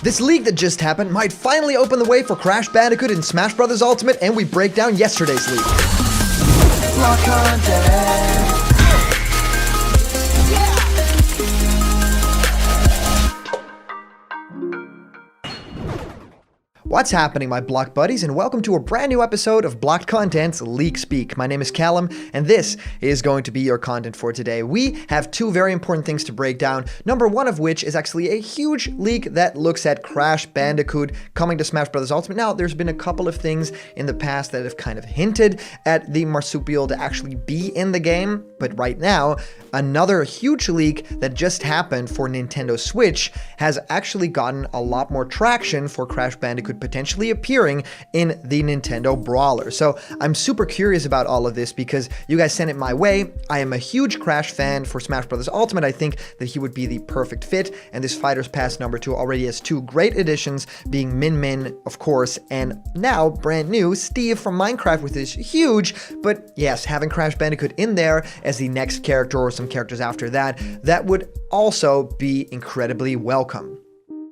This leak that just happened might finally open the way for Crash Bandicoot in Smash Bros. Ultimate, and we break down yesterday's leak. Block content. What's happening, my block buddies, and welcome to a brand new episode of Blocked Content's Leak Speak. My name is Callum, and this is going to be your content for today. We have two very important things to break down, number one of which is actually a huge leak that looks at Crash Bandicoot coming to Smash Bros. Ultimate. Now, there's been a couple of things in the past that have kind of hinted at the marsupial to actually be in the game, but right now, another huge leak that just happened for Nintendo Switch has actually gotten a lot more traction for Crash Bandicoot potentially appearing in the Nintendo Brawler. So I'm super curious about all of this because you guys sent it my way. I am a huge Crash fan for Smash Bros. Ultimate. I think that he would be the perfect fit, and this Fighters Pass number 2 already has two great additions, being Min Min, of course, and now brand new Steve from Minecraft with his huge, but yes, having Crash Bandicoot in there as the next character or some characters after that, that would also be incredibly welcome.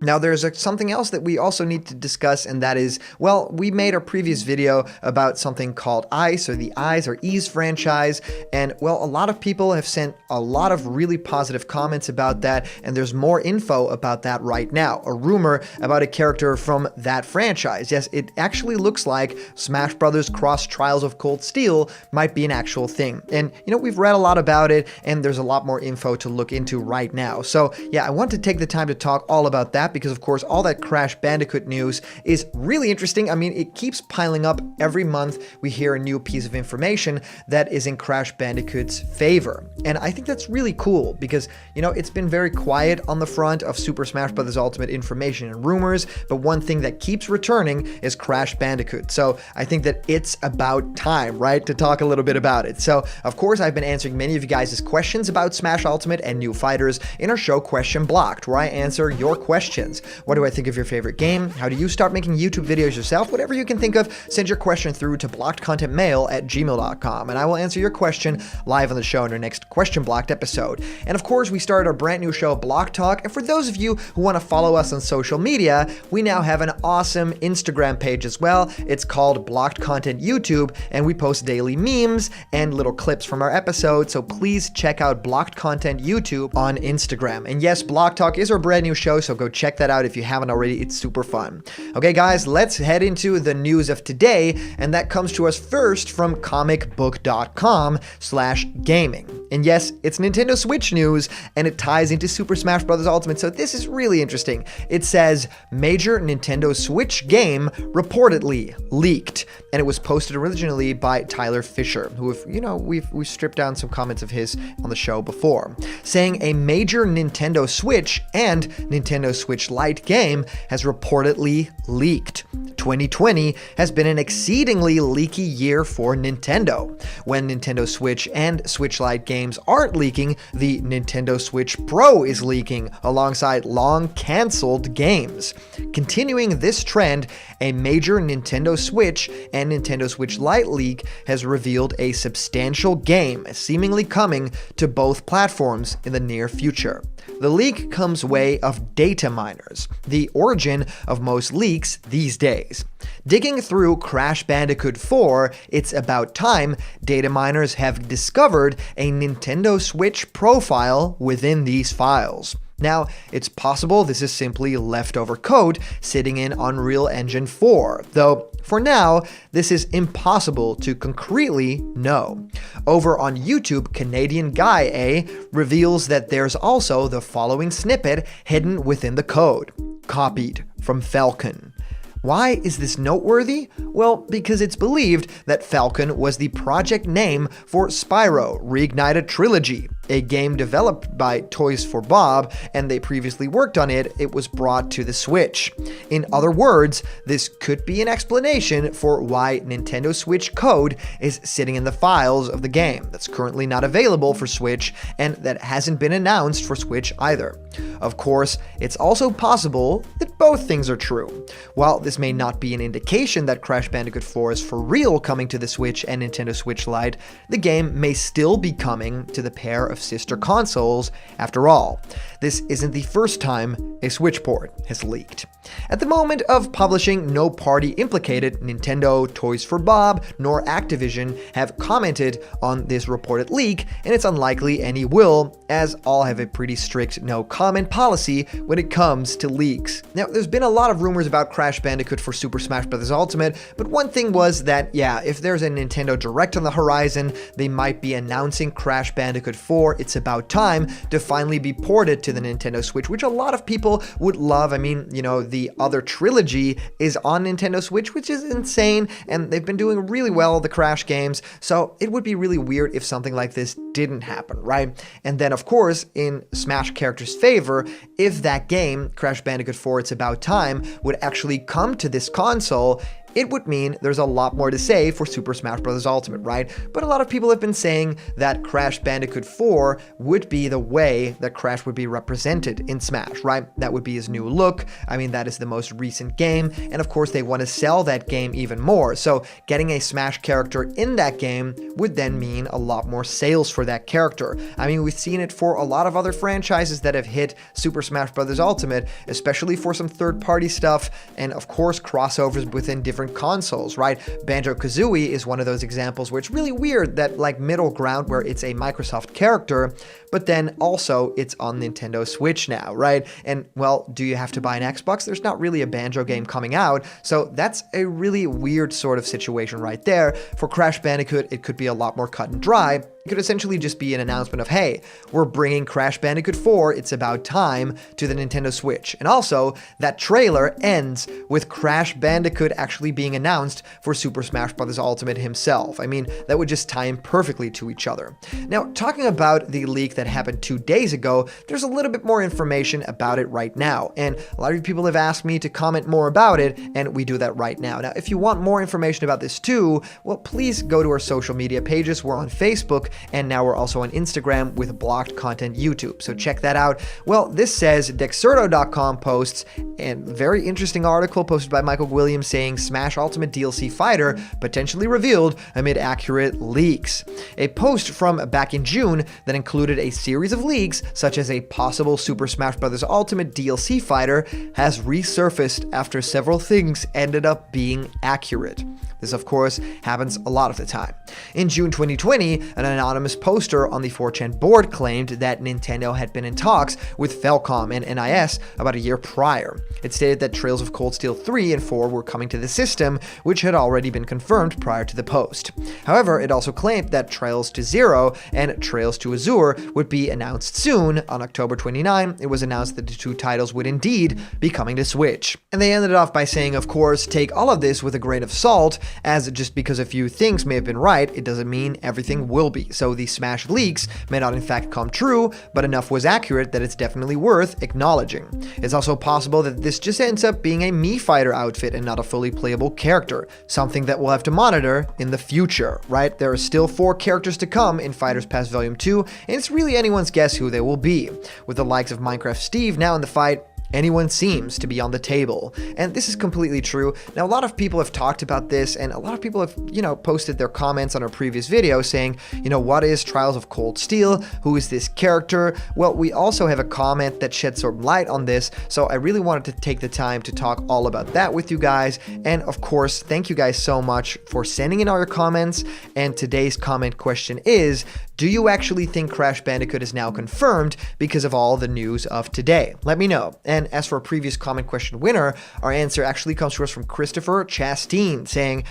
Now, there's something else that we also need to discuss, and that is, well, we made a previous video about something called ICE, or the Eyes or Ease franchise, and, well, a lot of people have sent a lot of really positive comments about that, and there's more info about that right now. A rumor about a character from that franchise. Yes, it actually looks like Smash Bros. Cross Trials of Cold Steel might be an actual thing. And, you know, we've read a lot about it, and there's a lot more info to look into right now. So, yeah, I want to take the time to talk all about that, because of course all that Crash Bandicoot news is really interesting. I mean, it keeps piling up every month. We hear a new piece of information that is in Crash Bandicoot's favor. And I think that's really cool because, you know, it's been very quiet on the front of Super Smash Bros. Ultimate information and rumors, but one thing that keeps returning is Crash Bandicoot. So I think that it's about time, right, to talk a little bit about it. So, of course, I've been answering many of you guys' questions about Smash Ultimate and new fighters in our show Question Blocked, where I answer your questions. What do I think of your favorite game? How do you start making YouTube videos yourself? Whatever you can think of, send your question through to blockedcontentmail@gmail.com, and I will answer your question live on the show in our next Question Blocked episode. And of course, we started our brand new show, Block Talk, and for those of you who want to follow us on social media, we now have an awesome Instagram page as well. It's called Blocked Content YouTube, and we post daily memes and little clips from our episodes, so please check out Blocked Content YouTube on Instagram. And yes, Block Talk is our brand new show, so go check that out if you haven't already. It's super fun. Okay, guys, let's head into the news of today, and that comes to us first from comicbook.com/gaming. And yes, it's Nintendo Switch news, and it ties into Super Smash Bros. Ultimate, so this is really interesting. It says, major Nintendo Switch game reportedly leaked, and it was posted originally by Tyler Fisher, who, we've stripped down some comments of his on the show before, saying a major Nintendo Switch and Nintendo Switch Lite game has reportedly leaked. 2020 has been an exceedingly leaky year for Nintendo. When Nintendo Switch and Switch Lite games aren't leaking, the Nintendo Switch Pro is leaking alongside long-cancelled games. Continuing this trend, a major Nintendo Switch and Nintendo Switch Lite leak has revealed a substantial game seemingly coming to both platforms in the near future. The leak comes way of data miners, the origin of most leaks these days. Digging through Crash Bandicoot 4, it's about time data miners have discovered a Nintendo Switch profile within these files. Now, it's possible this is simply leftover code sitting in Unreal Engine 4, though for now, this is impossible to concretely know. Over on YouTube, Canadian Guy A reveals that there's also the following snippet hidden within the code, copied from Falcon. Why is this noteworthy? Well, because it's believed that Falcon was the project name for Spyro Reignited Trilogy, a game developed by Toys for Bob, and they previously worked on it. It was brought to the Switch. In other words, this could be an explanation for why Nintendo Switch code is sitting in the files of the game that's currently not available for Switch and that hasn't been announced for Switch either. Of course, it's also possible that both things are true. While this may not be an indication that Crash Bandicoot 4 is for real coming to the Switch and Nintendo Switch Lite, the game may still be coming to the pair of sister consoles after all. This isn't the first time a Switch port has leaked. At the moment of publishing, no party implicated, Nintendo, Toys for Bob, nor Activision, have commented on this reported leak, and it's unlikely any will, as all have a pretty strict no-comment policy when it comes to leaks. Now, there's been a lot of rumors about Crash Bandicoot for Super Smash Bros. Ultimate, but one thing was that, yeah, if there's a Nintendo Direct on the horizon, they might be announcing Crash Bandicoot 4 It's About Time to finally be ported to the Nintendo Switch, which a lot of people would love. I mean, the other trilogy is on Nintendo Switch, which is insane, and they've been doing really well, the Crash games, so it would be really weird if something like this didn't happen, right? And then, of course, in Smash characters' favor, if that game, Crash Bandicoot 4 It's About Time, would actually come to this console, it would mean there's a lot more to say for Super Smash Bros. Ultimate, right? But a lot of people have been saying that Crash Bandicoot 4 would be the way that Crash would be represented in Smash, right? That would be his new look. I mean, that is the most recent game, and of course they want to sell that game even more. So getting a Smash character in that game would then mean a lot more sales for that character. I mean, we've seen it for a lot of other franchises that have hit Super Smash Bros. Ultimate, especially for some third-party stuff, and of course crossovers within different consoles, right? Banjo-Kazooie is one of those examples where it's really weird that middle ground where it's a Microsoft character, but then also it's on Nintendo Switch now, right? And well, do you have to buy an Xbox? There's not really a Banjo game coming out, so that's a really weird sort of situation right there. For Crash Bandicoot, it could be a lot more cut and dry. It could essentially just be an announcement of, hey, we're bringing Crash Bandicoot 4 It's About Time to the Nintendo Switch. And also, that trailer ends with Crash Bandicoot actually being announced for Super Smash Bros. Ultimate himself. I mean, that would just tie in perfectly to each other. Now, talking about the leak that happened 2 days ago, there's a little bit more information about it right now. And a lot of you people have asked me to comment more about it, and we do that right now. Now, if you want more information about this too, well, please go to our social media pages. We're on Facebook, and now we're also on Instagram with Blocked Content YouTube, so check that out. Well, this says Dexerto.com posts a very interesting article posted by Michael Williams saying Smash Ultimate DLC fighter potentially revealed amid accurate leaks. A post from back in June that included a series of leaks, such as a possible Super Smash Bros. Ultimate DLC fighter, has resurfaced after several things ended up being accurate. This, of course, happens a lot of the time. In June 2020, an anonymous poster on the 4chan board claimed that Nintendo had been in talks with Falcom and NIS about a year prior. It stated that Trails of Cold Steel 3 and 4 were coming to the system, which had already been confirmed prior to the post. However, it also claimed that Trails to Zero and Trails to Azure would be announced soon. On October 29, it was announced that the two titles would indeed be coming to Switch. And they ended off by saying, of course, take all of this with a grain of salt, as just because a few things may have been right, it doesn't mean everything will be. So the Smash leaks may not in fact come true, but enough was accurate that it's definitely worth acknowledging. It's also possible that this just ends up being a Mii Fighter outfit and not a fully playable character, something that we'll have to monitor in the future, right? There are still 4 characters to come in Fighters Pass Volume 2, and it's really anyone's guess who they will be. With the likes of Minecraft Steve now in the fight, anyone seems to be on the table. And this is completely true. Now, a lot of people have talked about this, and a lot of people have, posted their comments on our previous video saying, what is Trials of Cold Steel? Who is this character? Well, we also have a comment that sheds some light on this, so I really wanted to take the time to talk all about that with you guys. And of course, thank you guys so much for sending in all your comments. And today's comment question is, do you actually think Crash Bandicoot is now confirmed because of all the news of today? Let me know. And as for a previous comment question winner, our answer actually comes to us from Christopher Chasteen saying,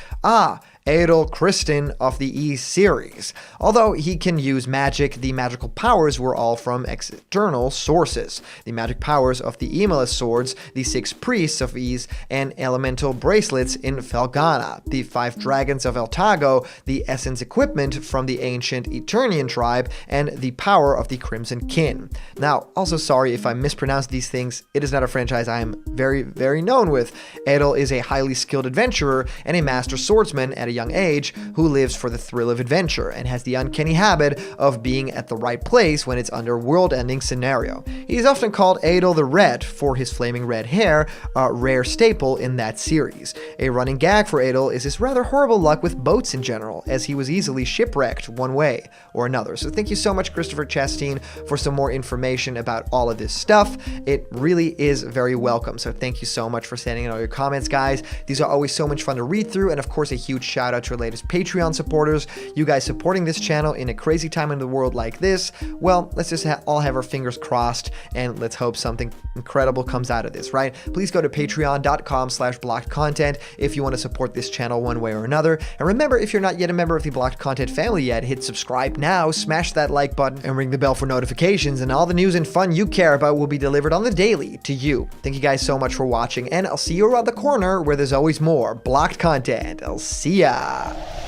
Adel Kristen of the E series. Although he can use magic, the magical powers were all from external sources. The magic powers of the Emelus swords, the 6 priests of Ys, and elemental bracelets in Felghana, the 5 dragons of Eltago, the essence equipment from the ancient Eternian tribe, and the power of the Crimson Kin. Now, also sorry if I mispronounced these things, it is not a franchise I am very, very known with. Adel is a highly skilled adventurer and a master swordsman at a young age who lives for the thrill of adventure and has the uncanny habit of being at the right place when it's under a world-ending scenario. He is often called Adol the Red for his flaming red hair, a rare staple in that series. A running gag for Adol is his rather horrible luck with boats in general, as he was easily shipwrecked one way or another. So thank you so much, Christopher Chastain, for some more information about all of this stuff. It really is very welcome. So thank you so much for sending in all your comments, guys. These are always so much fun to read through. And of course, a huge shout out to our latest Patreon supporters. You guys supporting this channel in a crazy time in the world like this. Well, let's just all have our fingers crossed and let's hope something incredible comes out of this, right? Please go to patreon.com/blockedcontent if you want to support this channel one way or another. And remember, if you're not yet a member of the Blocked Content family yet, hit subscribe now, smash that like button, and ring the bell for notifications, and all the news and fun you care about will be delivered on the daily to you. Thank you guys so much for watching, and I'll see you around the corner where there's always more Blocked Content. I'll see ya!